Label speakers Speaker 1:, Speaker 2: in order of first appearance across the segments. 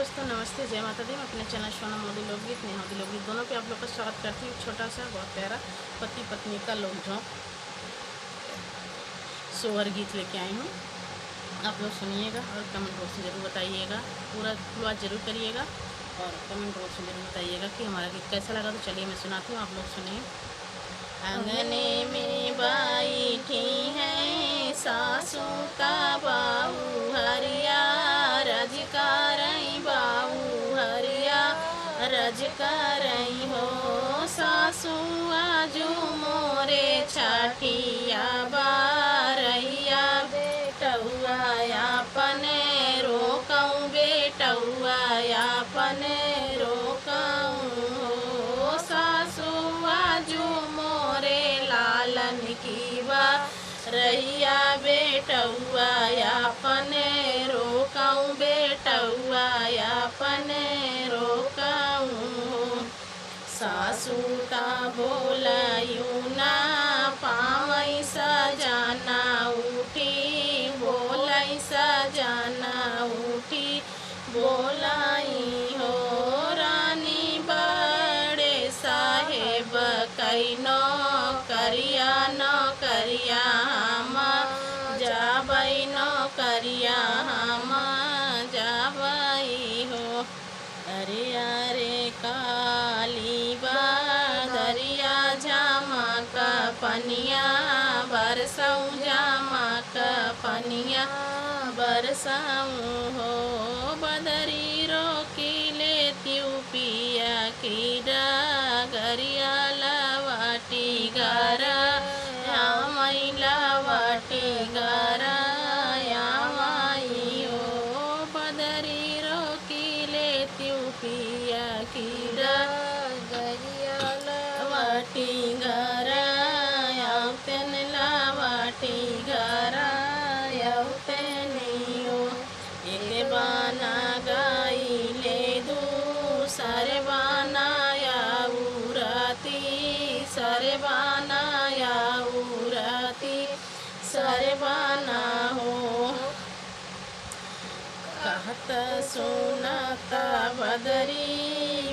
Speaker 1: दोस्तों, नमस्ते, जय माता दी। मैं अपने चैनल सोना मोदी लोकगीत, नेहा लोकगीत दोनों पे आप लोग का स्वागत करती हूँ। छोटा सा बहुत प्यारा पति पत्नी का लोक झोंक सोहर गीत लेके आई हूँ। आप लोग सुनिएगा और कमेंट बॉक्स में ज़रूर बताइएगा। पूरा शुरुआत जरूर करिएगा और कमेंट बॉक्स में ज़रूर बताइएगा कि हमारा गीत कैसा लगा। तो चलिए मैं सुनाती हूँ, आप लोग सुनिए। अंगने में बैठी है सासू का बाऊ हरिया, रज करई बाऊ हरिया, रज करई हो। सासू आजू मोरे छठिया बारैया, बेटौआ अपने रोकऊँ, बेटौआ अपने रोकऊँ हो। सासू आजू मोरे लालन की रैया, बेटौआ अपने रोकऊँ, बेटौआ अपने रोकऊँ। सासू ता बोलायूँ ना पावई सजाना उठी, बोलाई सजाना उठी, बोलाई हो। रानी बड़े साहेब कई नौकरिया, नौकरिया हम जाबई, नौकरिया हम जाबई हो। अरे अरे काली बादरिया जामा का पनिया, बरसऊँ जामा का पनिया बरसऊँ हो। बदरी रोकी लेती पिया की डगरिया, लवाटी गारा यामई, लवाटी गारा यामई हो। बदरी रोकी लेती पिया की डगरिया, लवाटी गारा याउतन, लवाटी गारा याउतन हो। एक बाना गाई ले दूसरे बाना याउराती, सरे बाना याउराती, सरे बाना हो। कहत सुनता बदरी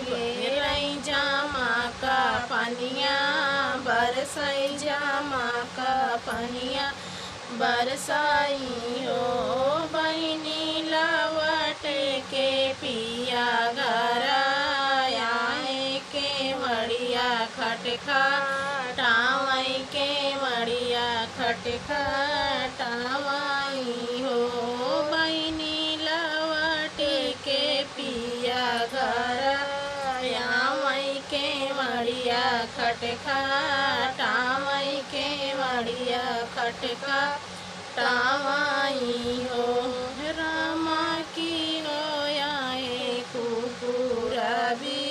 Speaker 1: बेरई जामा का पनिया, बरसई जामा का पनिया बरसाई हो। बहिनी लवट के पिया घरा आए के मड़िया खटखा टावई, के मड़िया खटखा टावई हो। बहिनी लवट के पिया घरा आमई के मड़िया खटखा टावई, के मड़िया खटखा टावई हो। रामा की होयाए कुकुरा भी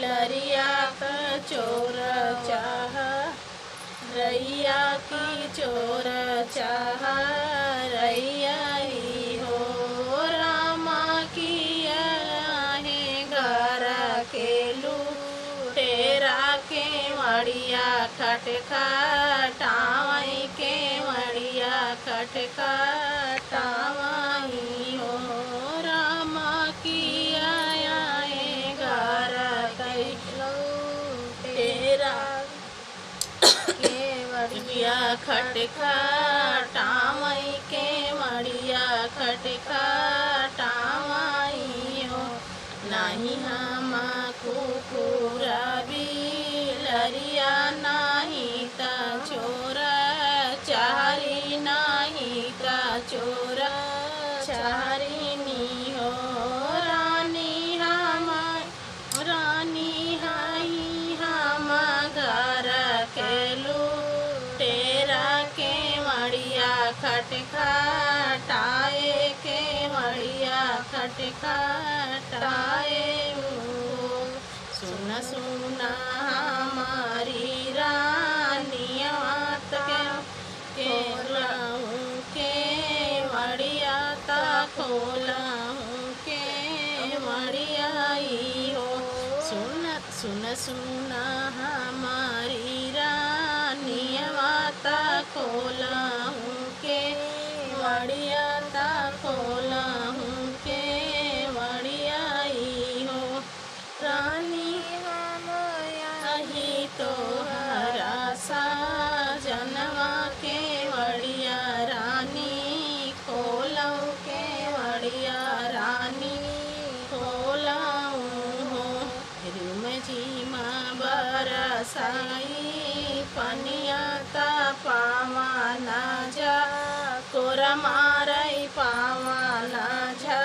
Speaker 1: लरिया का चोर चाह, रैया की चोर चाह रैया ही हो। रामा की आहे घर के लुटेरा, के मड़िया खटखा टावई, के मड़िया खटखा टावई हो। रामा की आए घर कई लुटेरा, के मड़िया खटखा टावई, के मड़िया खटखा टावई हो। नाही हम कुकुरा भी लरिया, नाही ता चोरा चारी, नाही ता चोरा चारी नी हो। रानी हम रानी हाई हम घर के लुटेरा, के मड़िया खटखा टाए, के मड़िया खटखा टाए हो। सुना सुना हमारी रानी मात के खोलाऊँ, के मड़िया ता खोलाऊँ, के मड़िया ही हो। सुना सुना सुना हमारी रानी माता खोलाऊँ, के मड़िया ता खोलाऊँ, के मड़िया साई पनिया ता पावा ना जा कोरा मारई पावा ना जा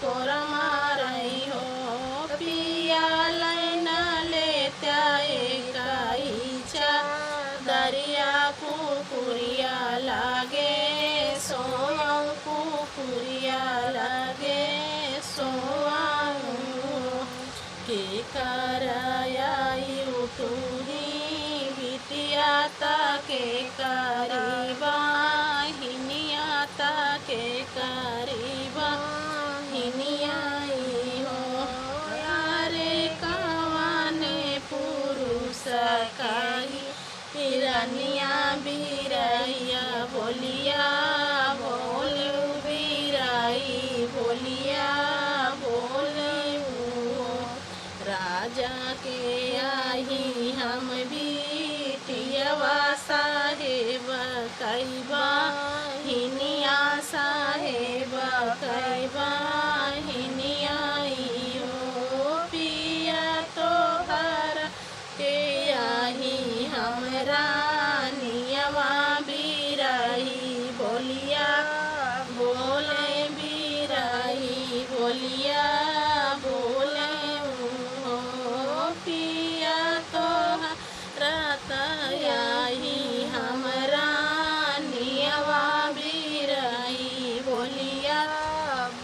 Speaker 1: कोरा मारई हो पिया लैन लेत्या एकाईच्या दरिया कुकुरिया लागे सोयं कुकुरिया लागे सोयं के कराई उठूही बिटिया के करीबा हिनिया के करीबा हिनियाई हो यारे कवाने पुरुष काही हिरनिया बिरैया बोलिया बोलू बिराई बोलिया राजा के आई हम बिटियवा साहेब कैबा हिनिया साहेब कैबा हिनियाई हो पिया तो हर के आई हमरा नियवा बिराई बोलिया बोले बिराई बोलिया बोले पिया तो रतयाही हमरा नियवा बिराई बोलिया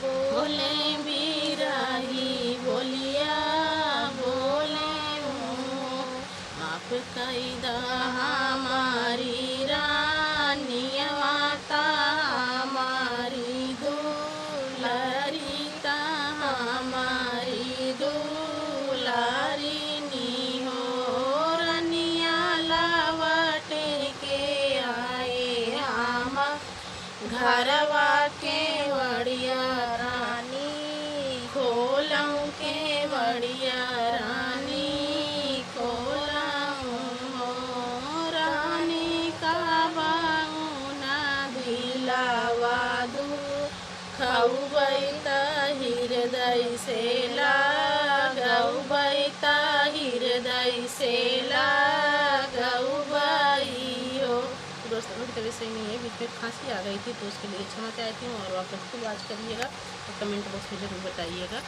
Speaker 1: बोले बिराई बोलिया बोले माफ कैदा हमारी रानियवा ता हमारी दुलारी ता हमारी दुलारी घरवा के वड़िया रानी खोलऊं के वड़िया रानी खोलऊं रानी का बाऊना दिलावा दू खौबैता हृदय से लागौबैता हृदय से लागौबई हो। दोस्तों की तबीयत सही नहीं है, बीच में खांसी आ गई थी तो उसके लिए क्षमा चाहती हूँ और वापस आवाज़ करिएगा और कमेंट बॉक्स में ज़रूर बताइएगा।